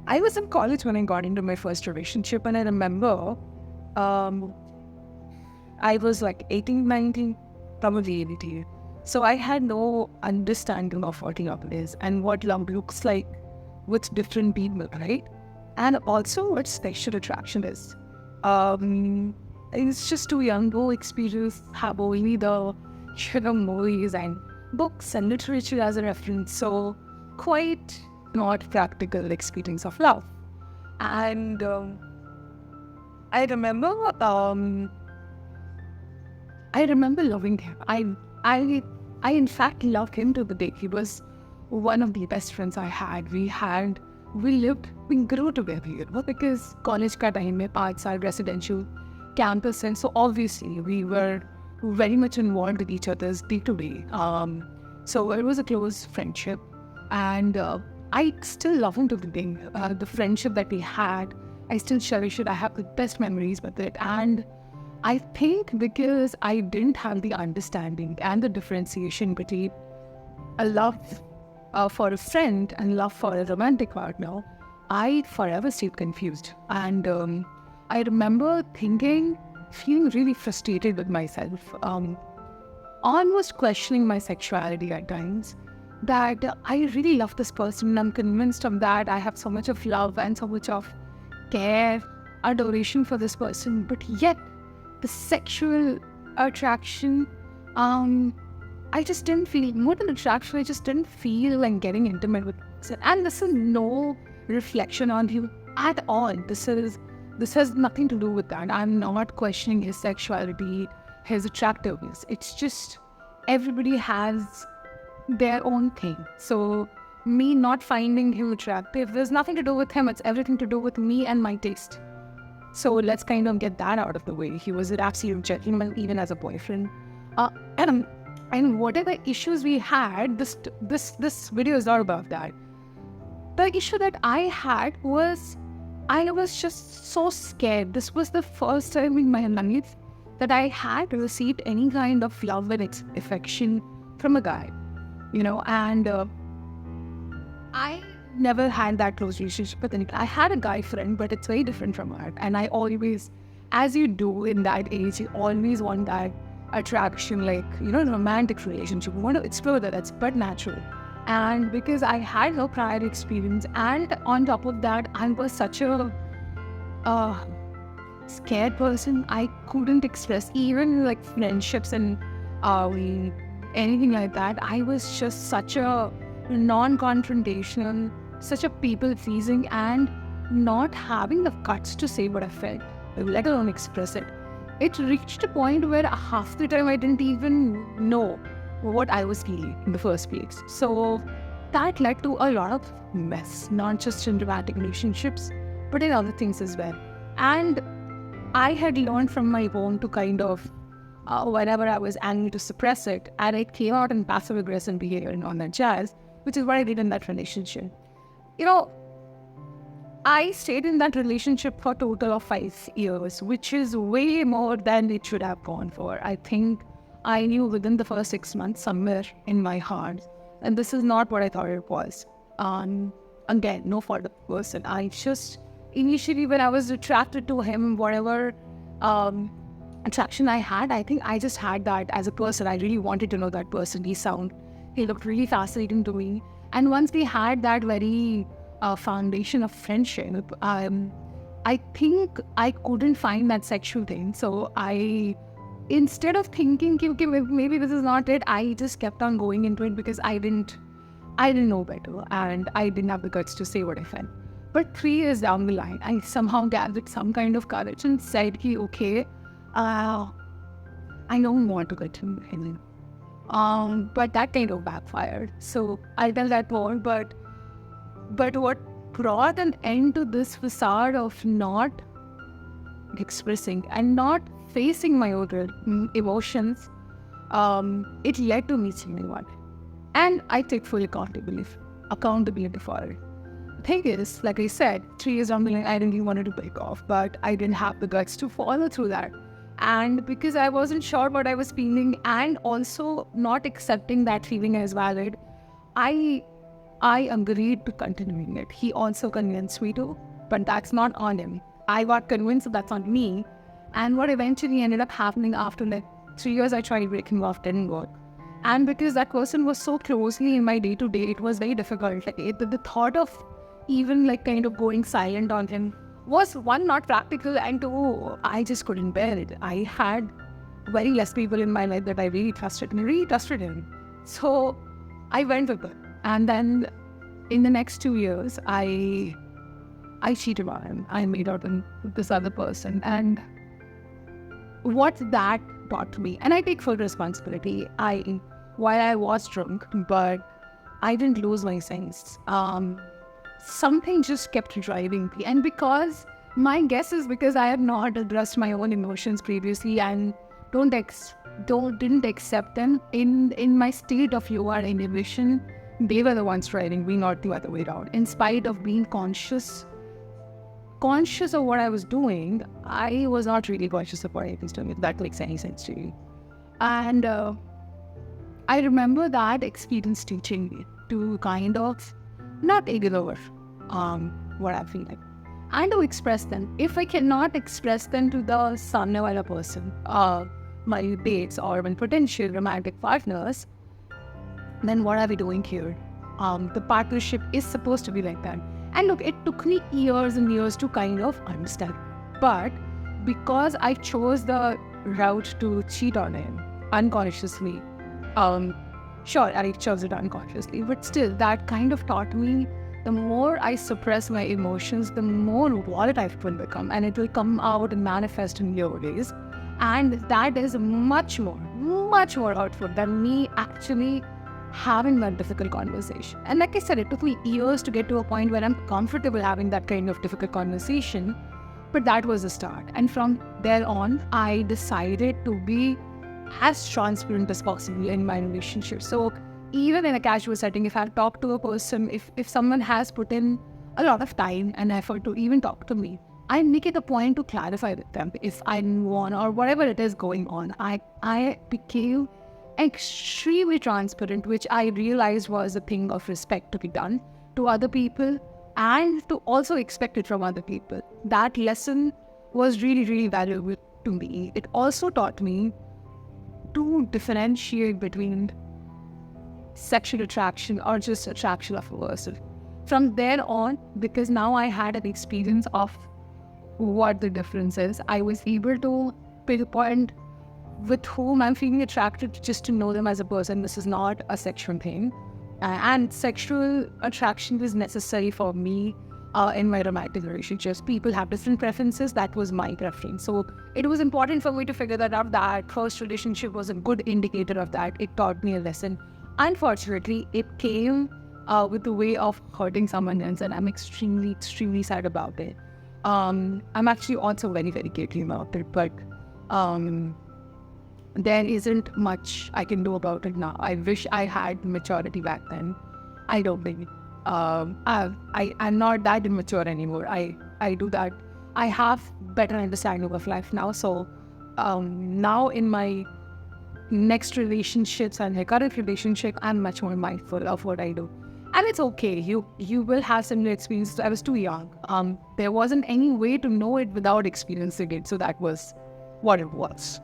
I was in college when I got into my first relationship, and I remember um, I was like 18, 19, probably 18. So I had no understanding of what love is and what love looks like with different people, right? And also what sexual attraction is. It's just too young, no experience, have only the movies and books and literature as a reference. So quite not practical experience of love. And I remember I remember loving him. I in fact loved him to the day. He was one of the best friends I had. We grew together, because college ka time mein 5 saal residential campus, and so obviously we were very much involved with each other's day to day. So it was a close friendship, and I still love him to the day. The friendship that we had, I still cherish it. I have the best memories with it, and I think because I didn't have the understanding and the differentiation between a love for a friend and love for a romantic partner, I forever stayed confused. And I remember feeling really frustrated with myself, almost questioning my sexuality at times, that I really love this person and I'm convinced of that. I have so much of love and so much of care, adoration for this person, but yet the sexual attraction, I just didn't feel, more than attraction, I just didn't feel like getting intimate with person. And this is no reflection on him at all. This has nothing to do with that. I'm not questioning his sexuality, his attractiveness. It's just everybody has their own thing. So me not finding him attractive, there's nothing to do with him. It's everything to do with me and my taste. So let's kind of get that out of the way. He was an absolute gentleman, even as a boyfriend. And whatever issues we had, this video is not about that. The issue that I had was I was just so scared. This was the first time in my life that I had received any kind of love and affection from a guy, and I never had that close relationship with anyone. I had a guy friend, but it's very different from that. And I always, as you do in that age, you always want that attraction, like, romantic relationship. You want to explore that. That's but natural. And because I had no prior experience, and on top of that, I was such a scared person. I couldn't express even like friendships and anything like that. I was just such a non-confrontational, such a people-pleasing, and not having the guts to say what I felt, let alone express it. It reached a point where half the time I didn't even know what I was feeling in the first place. So that led to a lot of mess, not just in romantic relationships, but in other things as well. And I had learned from my own to kind of, whenever I was angry, to suppress it, and it came out in passive-aggressive behavior and all that jazz, which is what I did in that relationship. I stayed in that relationship for a total of 5 years, which is way more than it should have gone for. I think I knew within the first 6 months somewhere in my heart, and this is not what I thought it was. Again, no fault of the person. I just, initially when I was attracted to him, whatever attraction I had, I think I just had that as a person. I really wanted to know that person. He looked really fascinating to me. And once we had that very foundation of friendship, I think I couldn't find that sexual thing. So instead of thinking, okay, maybe this is not it, I just kept on going into it because I didn't know better, and I didn't have the guts to say what I felt. But 3 years down the line, I somehow gathered some kind of courage and said, okay, I don't want to get him in. But that kind of backfired. So I'll tell that more. But what brought an end to this facade of not expressing and not facing my own emotions, it led to me saying one. And I take full accountability for it. The thing is, like I said, 3 years down the line, I really wanted to break off, but I didn't have the guts to follow through that. And because I wasn't sure what I was feeling, and also not accepting that feeling as valid, I I agreed to continuing it. He also convinced me to, but that's not on him. I got convinced that that's on me. And what eventually ended up happening after like 3 years, I tried breaking off, didn't work. And because that person was so closely in my day-to-day, it was very difficult. Like, the thought of even like kind of going silent on him was, one, not practical, and two, I just couldn't bear it. I had very less people in my life that I really trusted, and I really trusted him. So I went with it. And then in the next 2 years, I cheated on him. I made out with this other person. And what that taught me, and I take full responsibility, while I was drunk, but I didn't lose my sense. Something just kept driving me. And because, my guess is because I had not addressed my own emotions previously and didn't accept them in my state of lower inhibition, they were the ones driving me, not the other way around. In spite of being conscious of what I was doing, I was not really conscious of what I was doing, if that makes any sense to you. And I remember that experience teaching me to kind of not ignore what I feel like, and to express them. If I cannot express them to the सामने वाला person, my dates or my potential romantic partners, then what are we doing here? The partnership is supposed to be like that. And look, it took me years and years to kind of understand. But because I chose the route to cheat on him unconsciously, sure, I chose it unconsciously, but still, that kind of taught me, the more I suppress my emotions, the more volatile it will become, and it will come out and manifest in your ways. And that is much more hurtful than me actually having that difficult conversation. And like I said, it took me years to get to a point where I'm comfortable having that kind of difficult conversation, but that was the start. And from there on, I decided to be as transparent as possible in my relationship. So even in a casual setting, if I talk to a person, if someone has put in a lot of time and effort to even talk to me, I make it a point to clarify with them if I want or whatever it is going on. I became extremely transparent, which I realized was a thing of respect to be done to other people and to also expect it from other people. That lesson was really, really valuable to me. It also taught me to differentiate between sexual attraction or just attraction of a person. From there on, because now I had an experience of what the difference is, I was able to pinpoint with whom I'm feeling attracted just to know them as a person. This is not a sexual thing. And sexual attraction is necessary for me in my romantic relationships. People have different preferences. That was my preference. So it was important for me to figure that out. That first relationship was a good indicator of that. It taught me a lesson. Unfortunately, it came with the way of hurting someone else, and I'm extremely, extremely sad about it. I'm actually also very, very guilty about it, but there isn't much I can do about it now. I wish I had maturity back then. I don't think. I'm not that immature anymore. I do that. I have better understanding of life now. So now in my next relationships and my current relationship, I'm much more mindful of what I do. And it's okay. You will have similar experiences. I was too young. There wasn't any way to know it without experiencing it. So that was what it was.